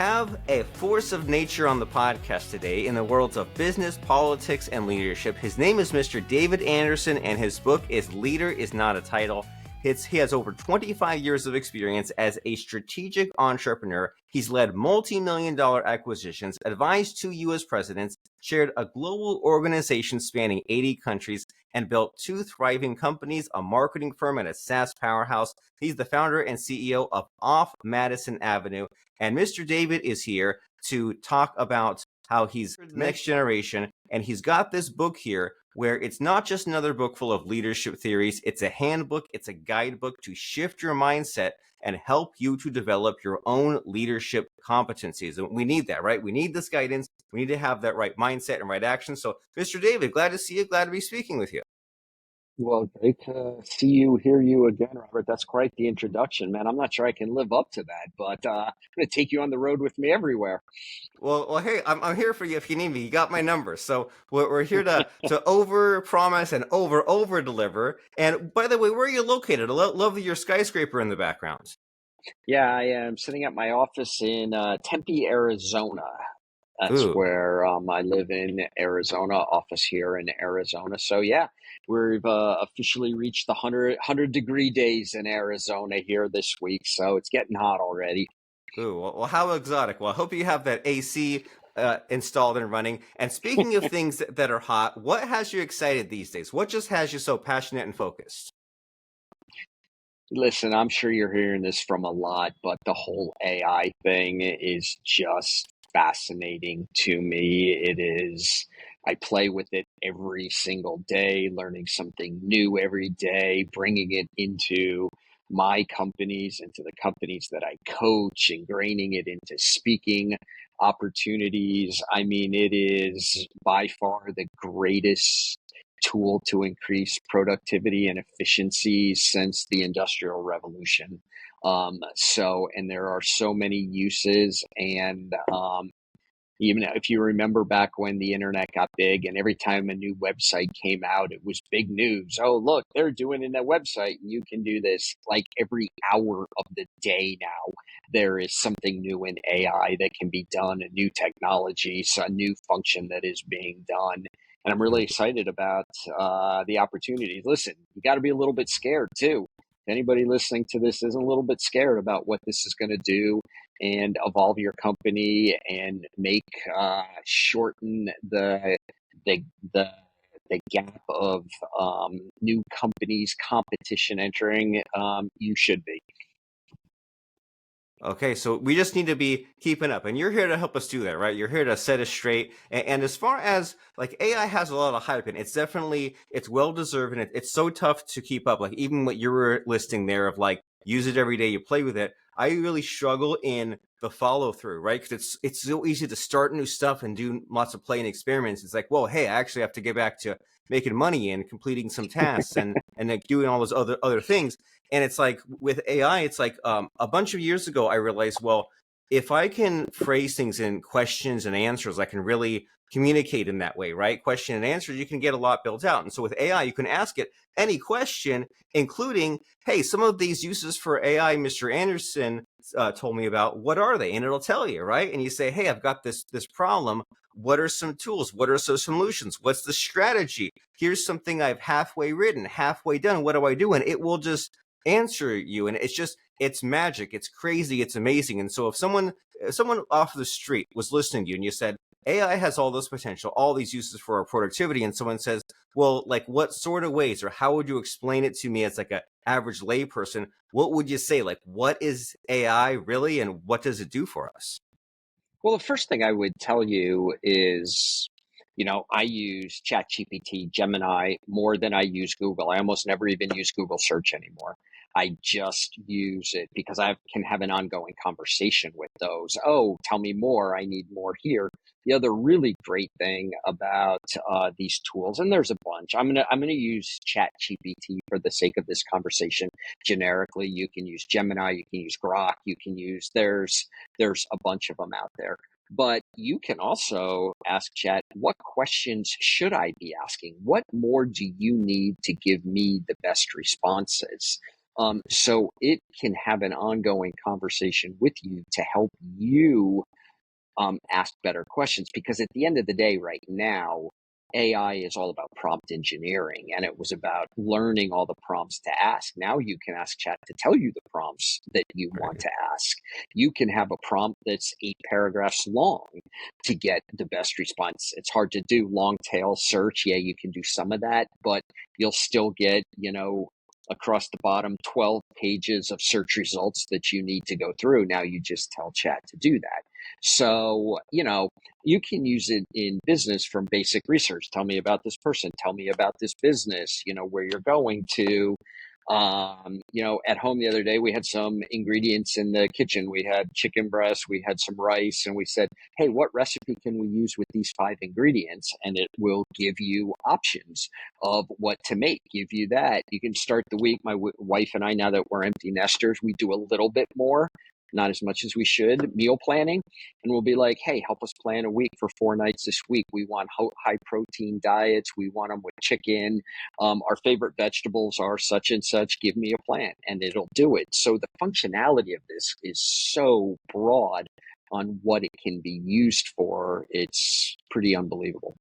have a force of nature on the podcast today in the worlds of business, politics, and leadership. His name is Mr. David Anderson, and his book is Leader is Not a Title. He has over 25 years of experience as a strategic entrepreneur. He's led multi-million-dollar acquisitions, advised 2 U.S. presidents, chaired a global organization spanning 80 countries, and built 2 thriving companies, a marketing firm and a SaaS powerhouse. He's the founder and CEO of Off Madison Avenue. And Mr. David is here to talk about how he's the next generation. And he's got this book here where it's not just another book full of leadership theories. It's a handbook. It's a guidebook to shift your mindset and help you to develop your own leadership competencies. And we need that, right? We need this guidance. We need to have that right mindset and right action. So, Mr. David, glad to see you. Glad to be speaking with you. Well, great to see you, hear you again, Robert. That's quite the introduction, man. I'm not sure I can live up to that, but I'm going to take you on the road with me everywhere. Well, hey, I'm here for you if you need me. You got my number. So we're here to over promise and over deliver. And by the way, where are you located? I love your skyscraper in the background. Yeah, I am sitting at my office in Tempe, Arizona. That's Ooh. where I live in Arizona, office here in Arizona. So yeah, we've officially reached the 100 degree days in Arizona here this week. So it's getting hot already. Ooh, well, how exotic. Well, I hope you have that AC installed and running. And speaking of things that are hot, what has you excited these days? What just has you so passionate and focused? Listen, I'm sure you're hearing this from a lot, but the whole AI thing is just fascinating to me. I play with it every single day, learning something new every day, bringing it into my companies, into the companies that I coach, ingraining it into speaking opportunities. I mean, it is by far the greatest tool to increase productivity and efficiency since the Industrial Revolution. And there are so many uses. And even if you remember back when the internet got big and every time a new website came out, it was big news. Oh, look, they're doing in that website and you can do this. Like every hour of the day now, there is something new in AI that can be done, a new technology, so a new function that is being done. And I'm really excited about the opportunities. Listen, you got to be a little bit scared too. If anybody listening to this isn't a little bit scared about what this is going to do and evolve your company and make shorten the the gap of new companies competition entering, you should be. Okay, so we just need to be keeping up, and you're here to help us do that, right? You're here to set us straight. And as far as like AI has a lot of hype, and it's well deserved, and it's so tough to keep up. Like even what you were listing there of like use it every day, you play with it. I really struggle in the follow through, right? Because it's so easy to start new stuff and do lots of play and experiments. It's like, well, hey, I actually have to get back to making money and completing some tasks and like doing all those other things. And it's like with AI, it's like a bunch of years ago, I realized, well, if I can phrase things in questions and answers, I can really communicate in that way, right? Question and answer, you can get a lot built out. And so with AI, you can ask it any question, including, hey, some of these uses for AI, Mr. Anderson told me about, what are they? And it'll tell you, right? And you say, hey, I've got this problem. What are some tools? What are some solutions? What's the strategy? Here's something I've halfway written, halfway done. What do I do? And it will just answer you. And it's magic. It's crazy. It's amazing. And so if someone off the street was listening to you and you said, AI has all this potential, all these uses for our productivity, and someone says, well, like what sort of ways, or how would you explain it to me as like an average layperson? What would you say? Like, what is AI really, and what does it do for us? Well, the first thing I would tell you is, I use ChatGPT, Gemini more than I use Google. I almost never even use Google search anymore. I just use it because I can have an ongoing conversation with those. Oh, tell me more. I need more here. The other really great thing about these tools, and there's a bunch. I'm gonna use ChatGPT for the sake of this conversation. Generically, you can use Gemini, you can use Grok, you can use there's a bunch of them out there. But you can also ask Chat, what questions should I be asking? What more do you need to give me the best responses? So it can have an ongoing conversation with you to help you ask better questions, because at the end of the day, right now, AI is all about prompt engineering, and it was about learning all the prompts to ask. Now you can ask chat to tell you the prompts that you want Right. to ask. You can have a prompt that's 8 paragraphs long to get the best response. It's hard to do long tail search. Yeah, you can do some of that, but you'll still get, across the bottom 12 pages of search results that you need to go through. Now you just tell chat to do that. So, you can use it in business from basic research. Tell me about this person. Tell me about this business, where you're going to. At home the other day, we had some ingredients in the kitchen. We had chicken breast, we had some rice, and we said, hey, what recipe can we use with these 5 ingredients? And it will give you options of what to make, give you that. You can start the week. My wife and I, now that we're empty nesters, we do a little bit more, not as much as we should, meal planning. And we'll be like, hey, help us plan a week for 4 nights this week. We want high protein diets. We want them with chicken. Our favorite vegetables are such and such. Give me a plan, and it'll do it. So the functionality of this is so broad on what it can be used for. It's pretty unbelievable.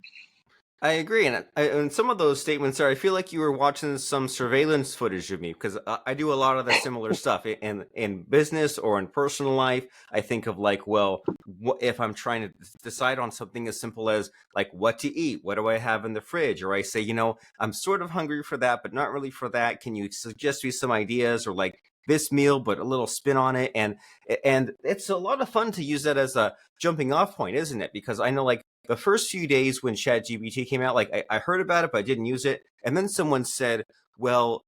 I agree, and some of those statements are. I feel like you were watching some surveillance footage of me because I do a lot of the similar stuff in business or in personal life. I think of like, well, if I'm trying to decide on something as simple as like what to eat, what do I have in the fridge, or I say, I'm sort of hungry for that, but not really for that. Can you suggest me some ideas, or like this meal, but a little spin on it? And it's a lot of fun to use that as a jumping off point, isn't it? Because I know like the first few days when ChatGPT came out, like I heard about it, but I didn't use it. And then someone said, well,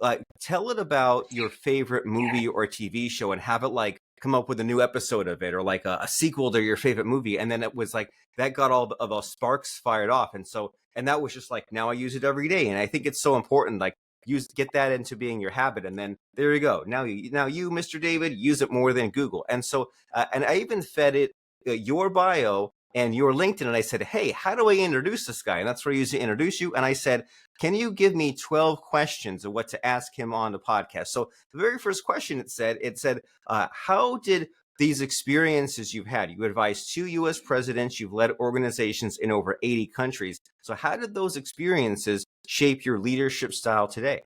like tell it about your favorite movie or TV show and have it like come up with a new episode of it or like a sequel to your favorite movie. And then it was like that got all of those sparks fired off. And that was just like, now I use it every day. And I think it's so important, like get that into being your habit. And then there you go. Now you, Mr. David, use it more than Google. And I even fed it your bio and your LinkedIn. And I said, hey, how do I introduce this guy? And that's where I use to introduce you. And I said, can you give me 12 questions of what to ask him on the podcast? So the very first question it said, how did these experiences you've had, you advised 2 US presidents, you've led organizations in over 80 countries. So how did those experiences shape your leadership style today?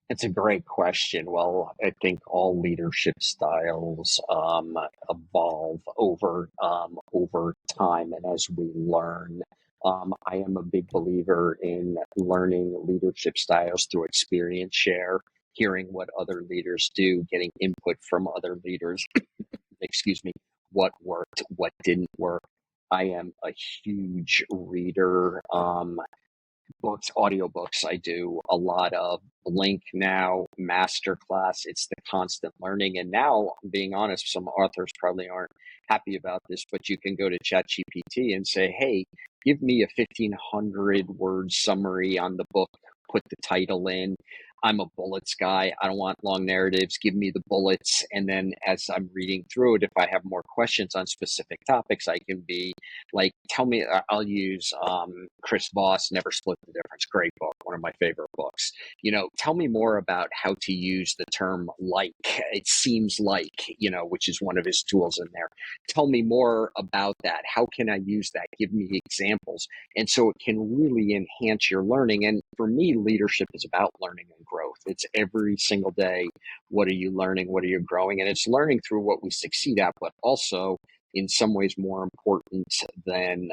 It's a great question. Well, I think all leadership styles evolve over time, and as we learn. I am a big believer in learning leadership styles through experience share, hearing what other leaders do, getting input from other leaders. Excuse me, what worked, what didn't work. I am a huge reader. Books, audiobooks. I do a lot of Blink now, Masterclass. It's the constant learning. And now, being honest, some authors probably aren't happy about this, but you can go to ChatGPT and say, hey, give me a 1,500 word summary on the book, put the title in. I'm a bullets guy. I don't want long narratives. Give me the bullets. And then as I'm reading through it, if I have more questions on specific topics, I can be like, tell me, I'll use Chris Voss, Never Split the Difference. Great book, one of my favorite books. Tell me more about how to use the term like, it seems like, which is one of his tools in there. Tell me more about that. How can I use that? Give me examples. And so it can really enhance your learning. And for me, leadership is about learning and growth. It's every single day. What are you learning? What are you growing? And it's learning through what we succeed at, but also in some ways more important than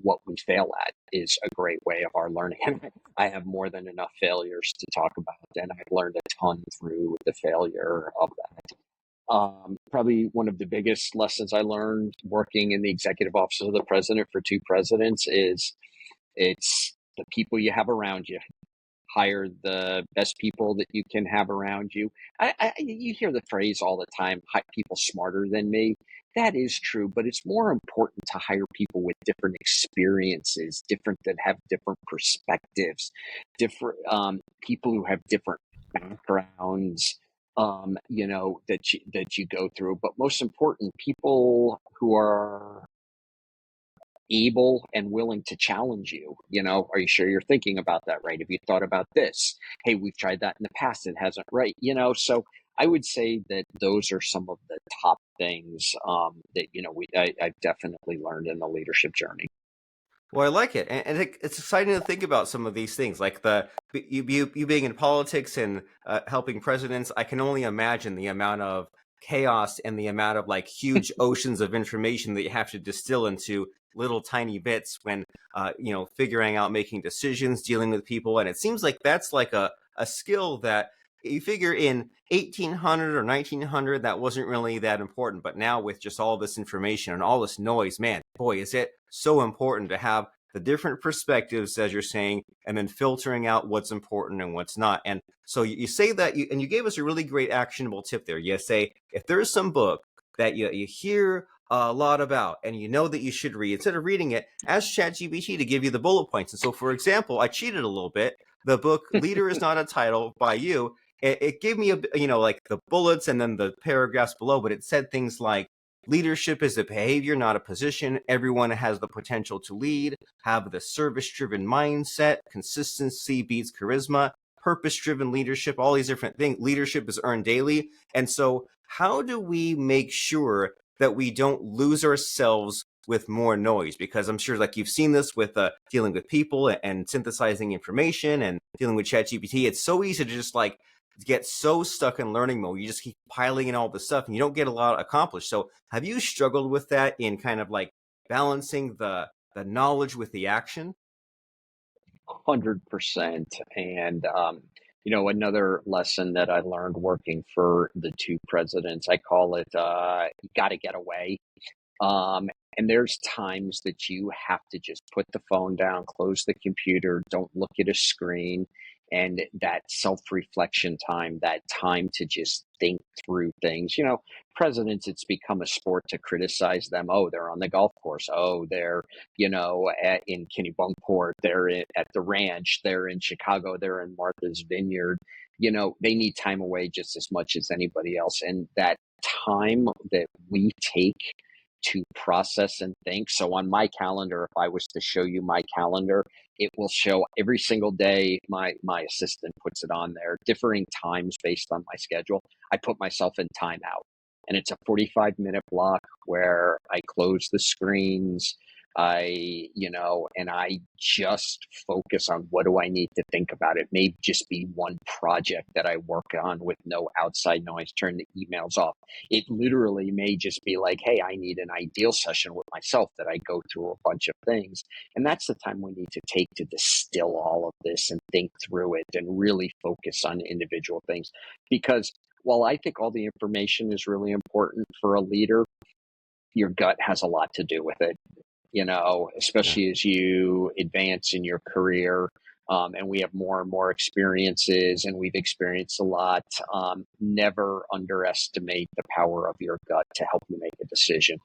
what we fail at is a great way of our learning. And I have more than enough failures to talk about, and I've learned a ton through the failure of that. Probably one of the biggest lessons I learned working in the executive office of the president for 2 presidents is it's the people you have around you. Hire the best people that you can have around you. You hear the phrase all the time, people smarter than me. That is true, but it's more important to hire people with different experiences, different that have different perspectives, different people who have different backgrounds, that you go through. But most important, people who are able and willing to challenge you. Are you sure you're thinking about that right? Have you thought about this? Hey, we've tried that in the past. It hasn't, right? So I would say that those are some of the top things that, I've definitely learned in the leadership journey. Well, I like it, and it's exciting to think about some of these things, like you being in politics and helping presidents. I can only imagine the amount of chaos and the amount of like huge oceans of information that you have to distill into little tiny bits when figuring out making decisions, dealing with people, and it seems like that's like a skill that you figure in 1800 or 1900 that wasn't really that important, but now with just all this information and all this noise, man, boy, is it so important to have the different perspectives, as you're saying, and then filtering out what's important and what's not. And so you say that and you gave us a really great actionable tip there. You say if there's some book that you hear a lot about and you know that you should read, instead of reading it, ask ChatGPT to give you the bullet points. And so, for example, I cheated a little bit. The book "Leader Is Not a Title" by you, it gave me like the bullets and then the paragraphs below, but it said things like leadership is a behavior, not a position. Everyone has the potential to lead. Have the service-driven mindset. Consistency beats charisma. Purpose-driven leadership. All these different things. Leadership is earned daily. And so, how do we make sure that we don't lose ourselves with more noise? Because I'm sure, like you've seen this with dealing with people and synthesizing information and dealing with ChatGPT. It's so easy to just like get so stuck in learning mode. You just keep piling in all this stuff and you don't get a lot accomplished. So have you struggled with that in kind of like balancing the knowledge with the action? 100%. And, another lesson that I learned working for the two presidents, I call it, you got to get away. Um, and there's times that you have to just put the phone down, close the computer, don't look at a screen. And that self reflection time, that time to just think through things. Presidents, it's become a sport to criticize them. Oh, they're on the golf course. Oh, they're, in Kennebunkport. At the ranch. They're in Chicago. They're in Martha's Vineyard. They need time away just as much as anybody else. And that time that we take to process and think. So on my calendar, if I was to show you my calendar, it will show every single day. My assistant puts it on there, differing times based on my schedule. I put myself in timeout, and it's a 45-minute block where I close the screens. And I just focus on what do I need to think about. It may just be one project that I work on with no outside noise, turn the emails off. It literally may just be like, hey, I need an ideal session with myself that I go through a bunch of things. And that's the time we need to take to distill all of this and think through it and really focus on individual things. Because while I think all the information is really important for a leader, your gut has a lot to do with it, Yeah. especially as you advance in your career. And we have more and more experiences, and we've experienced a lot. Never underestimate the power of your gut to help you make a decision.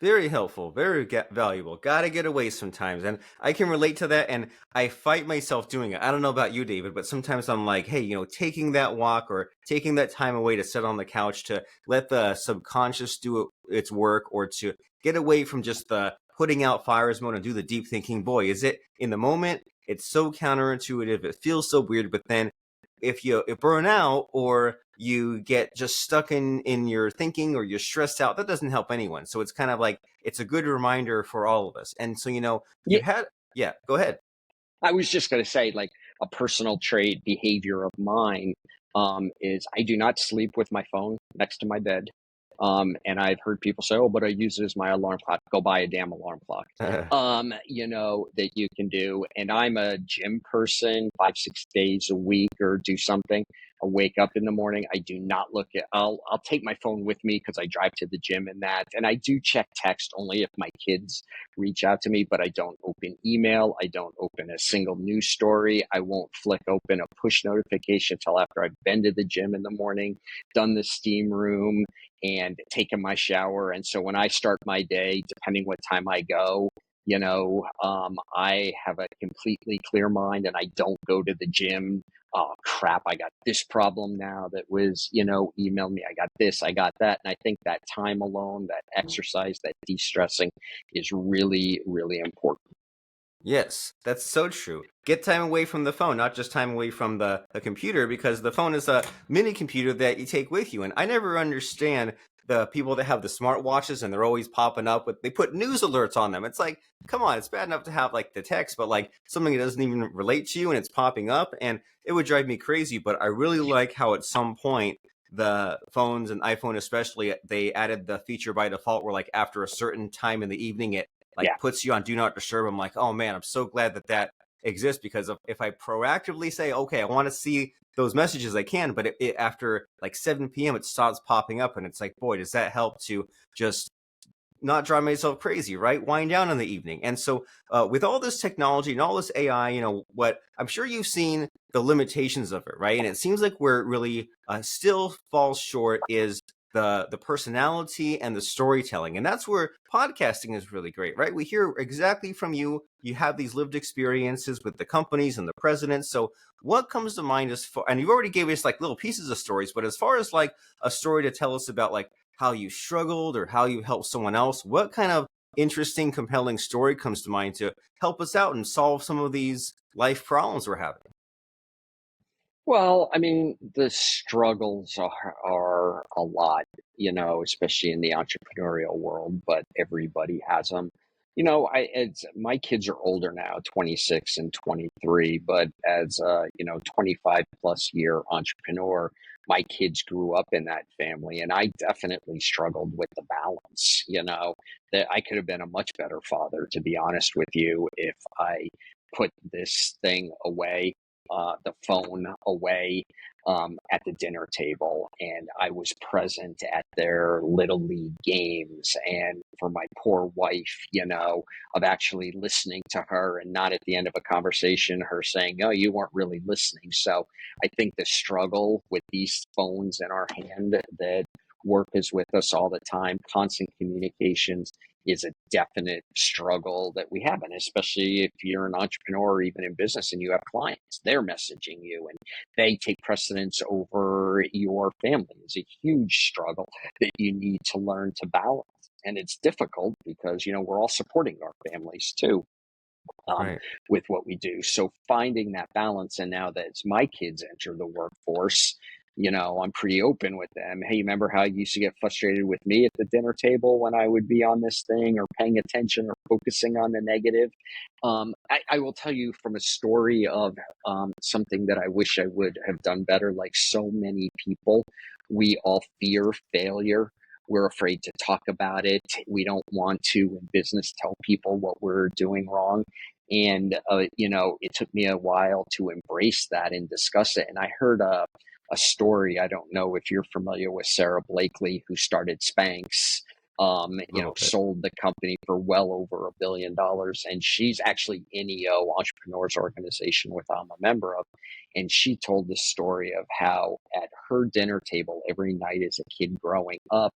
Very helpful, very valuable. Got to get away sometimes. And I can relate to that. And I fight myself doing it. I don't know about you, David, but sometimes I'm like, hey, taking that walk or taking that time away to sit on the couch to let the subconscious do its work or to get away from just the putting out fires mode and do the deep thinking. Boy, is it in the moment? It's so counterintuitive. It feels so weird. But then if you burn out or you get just stuck in your thinking or you're stressed out, that doesn't help anyone. So it's kind of like it's a good reminder for all of us. And so you Yeah, had yeah, go ahead. I was just going to say, like, a personal trait behavior of mine is I do not sleep with my phone next to my bed. And I've heard people say, "Oh, but I use it as my alarm clock." Go buy a damn alarm clock. That you can do. And I'm a gym person, 5, 6 days a week, or do something. I wake up in the morning. I do not look at. I'll take my phone with me because I drive to the gym and that. And I do check text only if my kids reach out to me, but I don't open email. I don't open a single news story. I won't flick open a push notification until after I've been to the gym in the morning, done the steam room, and taken my shower. And so when I start my day, depending what time I go, I have a completely clear mind, and I don't go to the gym oh crap, I got this problem now that was, emailed me. I got this, I got that. And I think that time alone, that exercise, that de stressing is really, really important. Yes, that's so true. Get time away from the phone, not just time away from the computer, because the phone is a mini computer that you take with you. And I never understand the people that have the smartwatches and they're always popping up with, they put news alerts on them. It's like, come on, it's bad enough to have like the text, but like something that doesn't even relate to you and it's popping up and it would drive me crazy. But I really like how at some point the phones and iPhone especially, they added the feature by default where like after a certain time in the evening, it like Yeah. puts you on do not disturb. I'm like, oh man, I'm so glad that that exists because if I proactively say, okay, I want to see those messages, I can, but after like 7 p.m. it stops popping up, and it's like, boy, does that help to just not drive myself crazy, right? Wind down in the evening. And so, with all this technology and all this AI, what I'm sure you've seen the limitations of it, right? And it seems like where it really still falls short is the personality and the storytelling. And that's where podcasting is really great, right? We hear exactly from you. You have these lived experiences with the companies and the presidents. So, what comes to mind as far, and you've already gave us like little pieces of stories, but as far as like a story to tell us about like how you struggled or how you helped someone else, what kind of interesting, compelling story comes to mind to help us out and solve some of these life problems we're having? Well, I mean, the struggles are a lot, especially in the entrepreneurial world, but everybody has them. My kids are older now, 26 and 23, but as a, 25 plus year entrepreneur, my kids grew up in that family and I definitely struggled with the balance, that I could have been a much better father, to be honest with you, if I put this thing away, the phone away, at the dinner table, and I was present at their little league games. And for my poor wife, of actually listening to her and not at the end of a conversation, her saying, "No, you weren't really listening." So I think the struggle with these phones in our hand that work is with us all the time, constant communications is a definite struggle that we have. And especially if you're an entrepreneur or even in business and you have clients, they're messaging you and they take precedence over your family is a huge struggle that you need to learn to balance. And it's difficult because, we're all supporting our families too, um, Right. with what we do. So finding that balance, and now that it's my kids enter the workforce, I'm pretty open with them. Hey, remember how you used to get frustrated with me at the dinner table when I would be on this thing or paying attention or focusing on the negative? I will tell you from a story of something that I wish I would have done better. Like so many people, we all fear failure. We're afraid to talk about it. We don't want to, in business, tell people what we're doing wrong. And, it took me a while to embrace that and discuss it. And I heard a story. I don't know if you're familiar with Sarah Blakely, who started Spanx, A little bit. sold the company for well over $1 billion. And she's actually NEO, Entrepreneurs Organization, which I'm a member of. And she told the story of how at her dinner table every night as a kid growing up,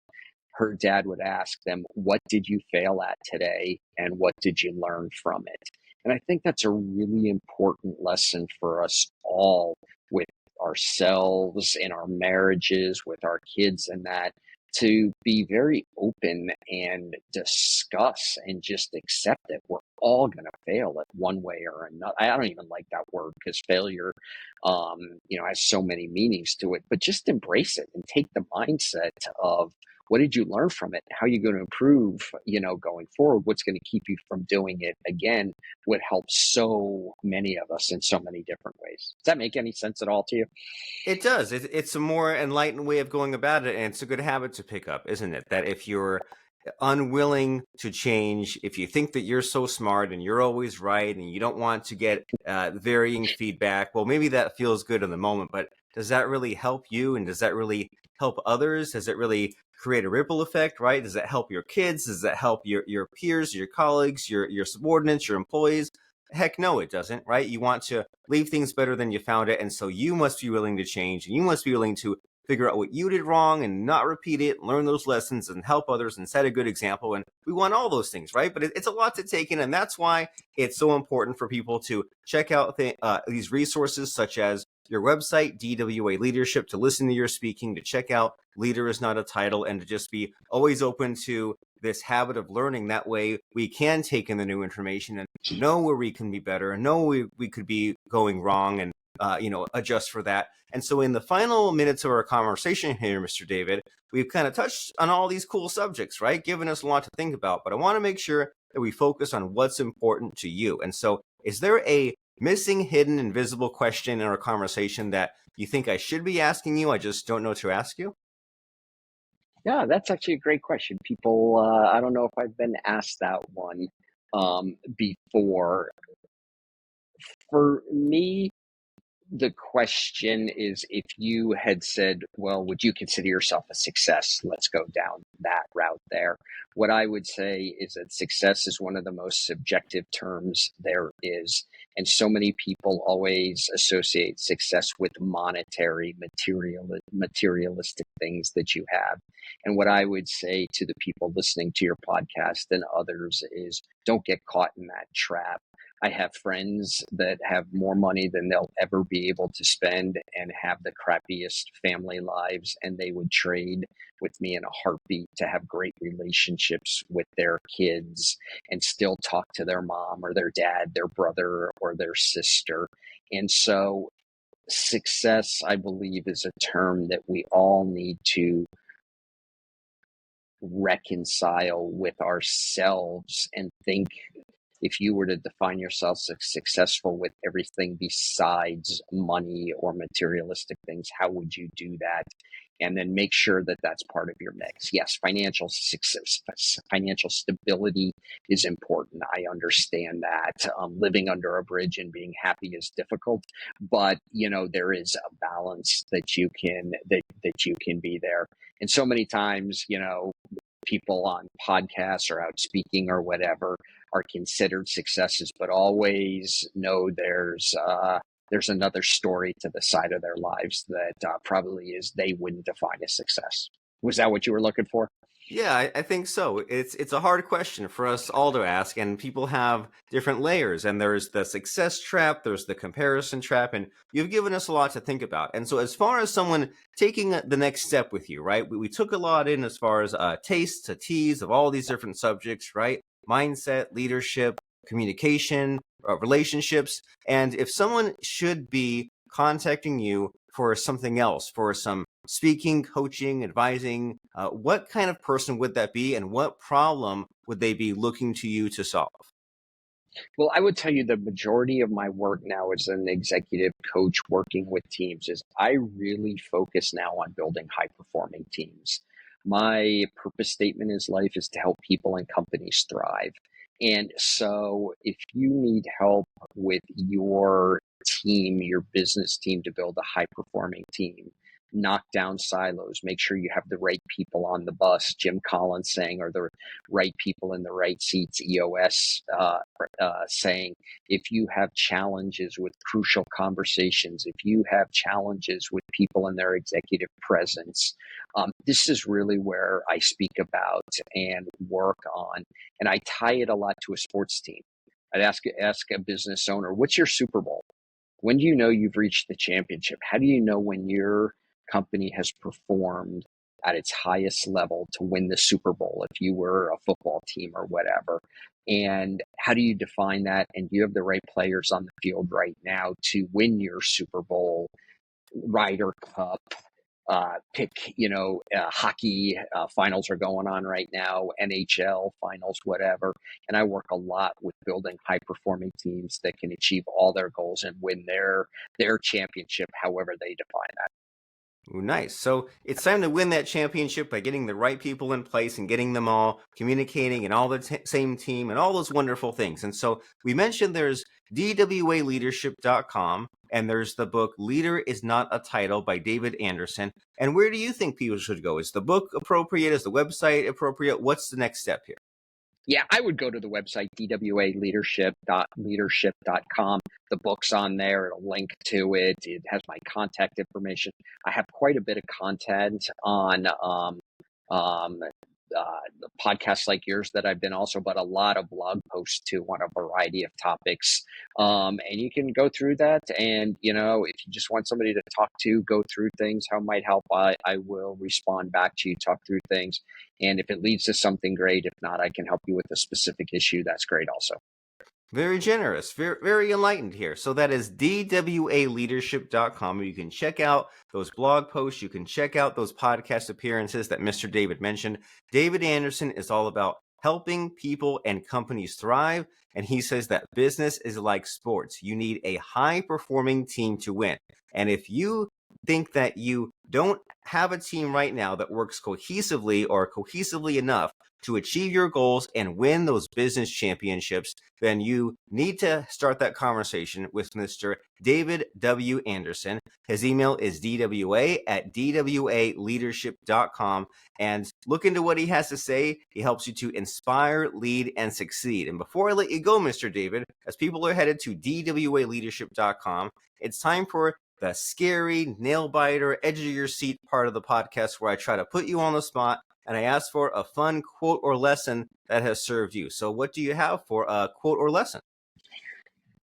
her dad would ask them, "What did you fail at today? And what did you learn from it?" And I think that's a really important lesson for us all, with ourselves, in our marriages, with our kids, and that to be very open and discuss and just accept that we're all going to fail at one way or another. I don't even like that word because failure, has so many meanings to it, but just embrace it and take the mindset of, what did you learn from it? How are you going to improve, going forward? What's going to keep you from doing it again? Would help so many of us in so many different ways. Does that make any sense at all to you? It does. It's a more enlightened way of going about it, and it's a good habit to pick up, isn't it? That if you're unwilling to change, if you think that you're so smart and you're always right, and you don't want to get varying feedback, well, maybe that feels good in the moment, but does that really help you? And does that really help others? Does it really create a ripple effect, right? Does that help your kids? Does that help your peers, your colleagues, your subordinates, your employees? Heck no, it doesn't, right? You want to leave things better than you found it. And so you must be willing to change and you must be willing to figure out what you did wrong and not repeat it, learn those lessons and help others and set a good example. And we want all those things, right? But it's a lot to take in. And that's why it's so important for people to check out these resources such as your website, DWA Leadership, to listen to your speaking, to check out Leader is Not a Title, and to just be always open to this habit of learning. That way we can take in the new information and know where we can be better and know we could be going wrong, and adjust for that. And so in the final minutes of our conversation here, Mr. David, we've kind of touched on all these cool subjects, right? Giving us a lot to think about, but I want to make sure that we focus on what's important to you. And so is there a missing, hidden, invisible question in our conversation that you think I should be asking you, I just don't know to ask you? Yeah, that's actually a great question. People, I don't know if I've been asked that one before. For me, the question is, if you had said, well, would you consider yourself a success? Let's go down that route there. What I would say is that success is one of the most subjective terms there is. And so many people always associate success with monetary, materialistic things that you have. And what I would say to the people listening to your podcast and others is, don't get caught in that trap. I have friends that have more money than they'll ever be able to spend and have the crappiest family lives, and they would trade with me in a heartbeat to have great relationships with their kids and still talk to their mom or their dad, their brother or their sister. And so success, I believe, is a term that we all need to reconcile with ourselves and think, if you were to define yourself as successful with everything besides money or materialistic things, how would you do that? And then make sure that that's part of your mix. Yes, financial success, financial stability is important. I understand that. Living under a bridge and being happy is difficult, but there is a balance that you can be there. And so many times, people on podcasts or out speaking or whatever are considered successes, but always know there's another story to the side of their lives that probably is they wouldn't define as success. Was that what you were looking for? Yeah, I think so. It's a hard question for us all to ask, and people have different layers. And there's the success trap, there's the comparison trap, and you've given us a lot to think about. And so, as far as someone taking the next step with you, right? We took a lot in as far as tastes to teas of all these different subjects, right? Mindset, leadership, communication, relationships, and if someone should be contacting you for something else, for some speaking, coaching, advising, what kind of person would that be, and what problem would they be looking to you to solve? Well, I would tell you the majority of my work now as an executive coach working with teams is I really focus now on building high performing teams. My purpose statement in life is to help people and companies thrive. And so if you need help with your team, your business team, to build a high performing team, knock down silos, make sure you have the right people on the bus, Jim Collins saying, or the right people in the right seats, EOS saying, if you have challenges with crucial conversations, if you have challenges with people in their executive presence, this is really where I speak about and work on. And I tie it a lot to a sports team. I'd ask a business owner, what's your Super Bowl? When do you know you've reached the championship? How do you know when your company has performed at its highest level to win the Super Bowl if you were a football team or whatever? And how do you define that? And do you have the right players on the field right now to win your Super Bowl, Ryder Cup, hockey finals are going on right now, NHL finals, whatever. And I work a lot with building high performing teams that can achieve all their goals and win their championship, however they define that. Ooh, nice. So it's time to win that championship by getting the right people in place and getting them all communicating and all the same team and all those wonderful things. And so we mentioned there's dwaleadership.com, and there's the book Leader is Not a Title by David Anderson. And where do you think people should go? Is the book appropriate? Is the website appropriate? What's the next step here? Yeah, I would go to the website, dwaleadership.com. The book's on there. It'll link to it. It has my contact information. I have quite a bit of content on podcasts like yours that I've been also, but a lot of blog posts too on a variety of topics. And you can go through that. And, you know, if you just want somebody to talk to, go through things, how it might help, I will respond back to you, talk through things. And if it leads to something, great. If not, I can help you with a specific issue. That's great also. Very generous, very, very enlightened here. So that is dwaleadership.com. You can check out those blog posts. You can check out those podcast appearances that Mr. David mentioned. David Anderson is all about helping people and companies thrive. And he says that business is like sports. You need a high-performing team to win. And if you think that you don't have a team right now that works cohesively or cohesively enough to achieve your goals and win those business championships, then you need to start that conversation with Mr. David W. Anderson. His email is dwa@dwaleadership.com, and look into what he has to say. He helps you to inspire, lead, and succeed. And before I let you go, Mr. David, as people are headed to dwaleadership.com, it's time for the scary, nail biter, edge of your seat part of the podcast where I try to put you on the spot and I ask for a fun quote or lesson that has served you. So what do you have for a quote or lesson?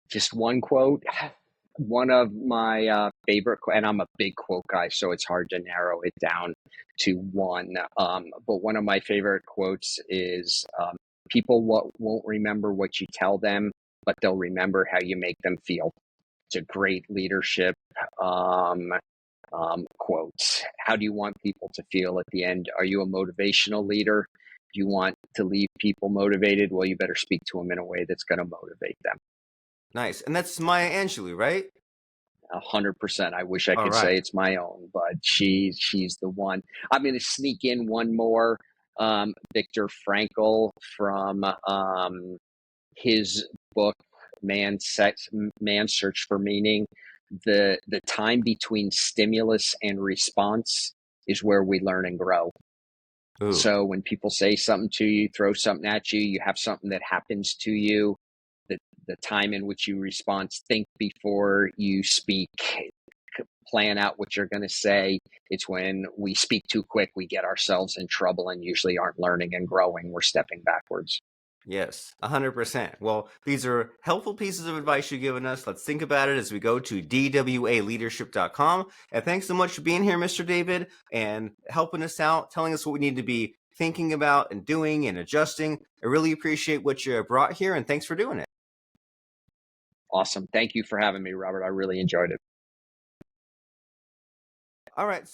Just one quote. One of my favorite, and I'm a big quote guy, so it's hard to narrow it down to one. But one of my favorite quotes is, people won't remember what you tell them, but they'll remember how you make them feel. It's a great leadership quote. How do you want people to feel at the end? Are you a motivational leader? Do you want to leave people motivated? Well, you better speak to them in a way that's going to motivate them. Nice. And that's Maya Angelou, right? 100%. I wish I All could right. say it's my own, but she's the one. I'm going to sneak in one more. Viktor Frankl from his book Man's Search for Meaning. The time between stimulus and response is where we learn and grow. Ooh. So when people say something to you, throw something at you, you have something that happens to you, the time in which you respond, think before you speak, plan out what you're going to say. It's when we speak too quick, we get ourselves in trouble and usually aren't learning and growing. We're stepping backwards. Yes, 100%. Well, these are helpful pieces of advice you've given us. Let's think about it as we go to dwaleadership.com. And thanks so much for being here, Mr. David, and helping us out, telling us what we need to be thinking about and doing and adjusting. I really appreciate what you brought here, and thanks for doing it. Awesome. Thank you for having me, Robert. I really enjoyed it. All right.